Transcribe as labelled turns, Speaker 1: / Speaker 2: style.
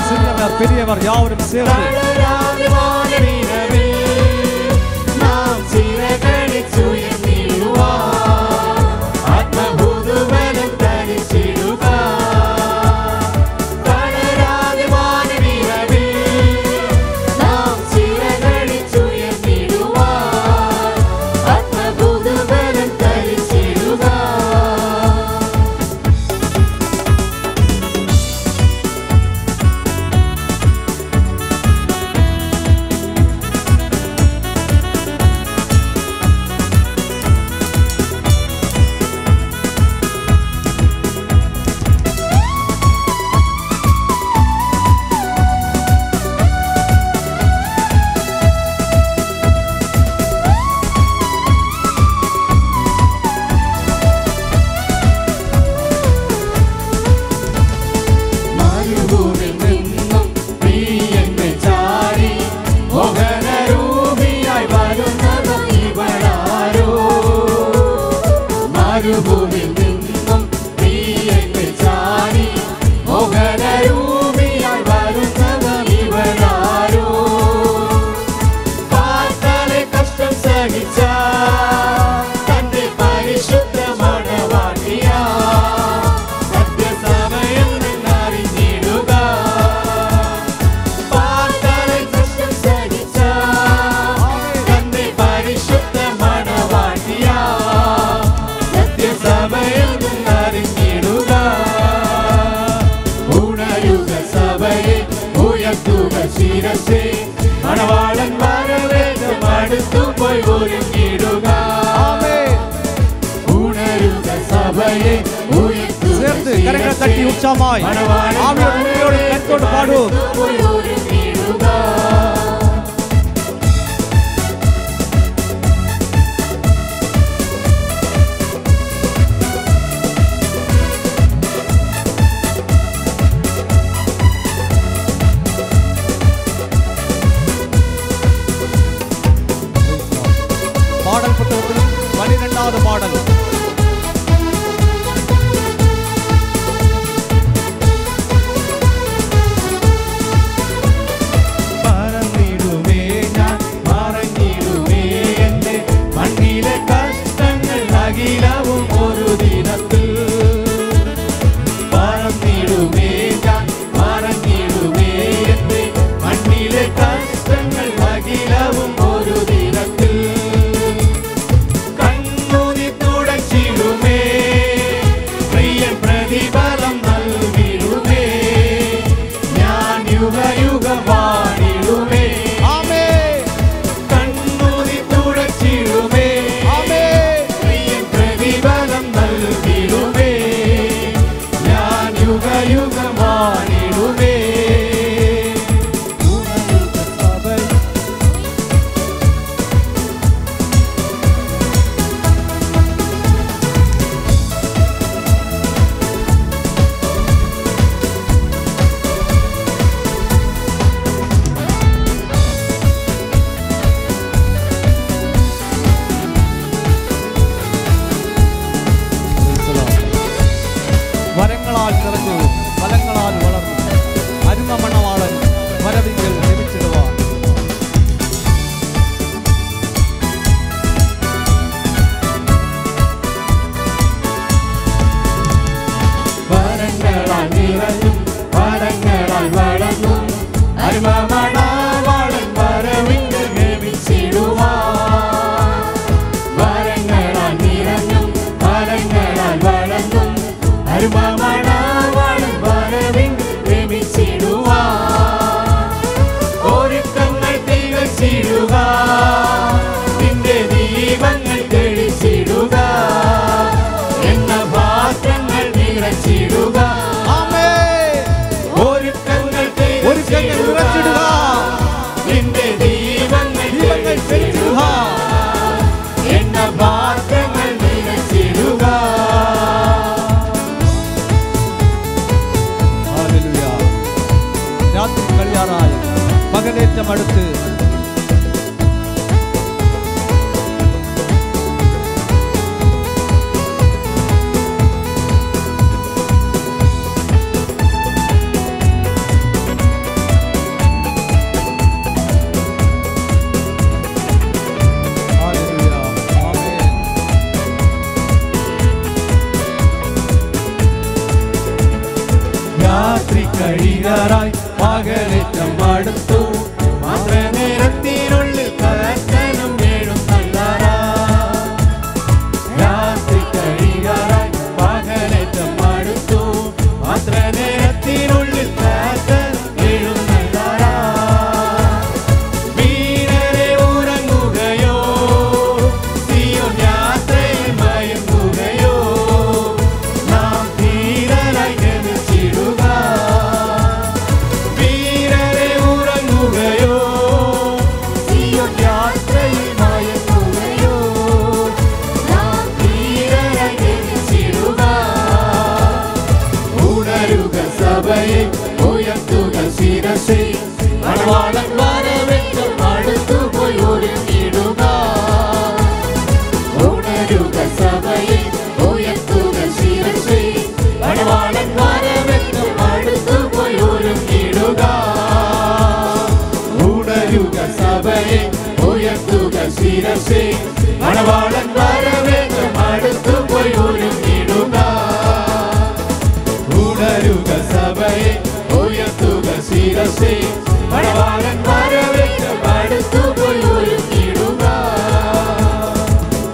Speaker 1: சிறியவர் பெரியவர் யாவரும் சேர்ந்து சேர்ந்து கரங்களை தட்டி உற்சாகமாய் ஆவியோடு உண்மையோடு கருத்தோடு பாடும். பாடல் புத்தகத்தில் 12வது பாடல். பகலேற்றம் அடுத்து
Speaker 2: കഴിയാറായി പകലേറ്റം അടുത്തു മാത്ര നേരത്തിനുള്ളിൽ കർത്തനും എഴുന്നള്ളാറായി രാത്രി കഴിയാറായി പകലേറ്റം അടുത്തു മാത്ര നേരത്തിനുള്ളിൽ കർത്തനും എഴുന്നള്ളാറായി വീരരെ ഉറങ്ങുകയോ സിയോൻ യാത്രയിൽ മയങ്ങുകയോ നാം ധീരരായി ജനിച്ചിടുക വീരരെ ഉറങ്ങുകയോ സിയോൻ യാത്രയിൽ മയങ്ങുകയോ നാം ധീരരായി ജനിച്ചിടുക ഉണരുക സഭയെ ഉയർത്തുക ശിരസേ മണവാളൻ വരവേറ്റം അടുത്തുപോയി ഒരുങ്ങിടുക ഉണരുക സഭയെ ഉയർത്തുക ശിരസേ മണവാളൻ വരവേറ്റം അടുത്തുപോയി ഒരുങ്ങിടുക ഉണരുക സഭയെ ഉയർത്തുക ശിരസേ മണവാളൻ വരവേറ്റം അടുത്തുപോയി ഒരുങ്ങിടുക ഉണരുക സഭയെ ഉയർത്തുക ശിരസേ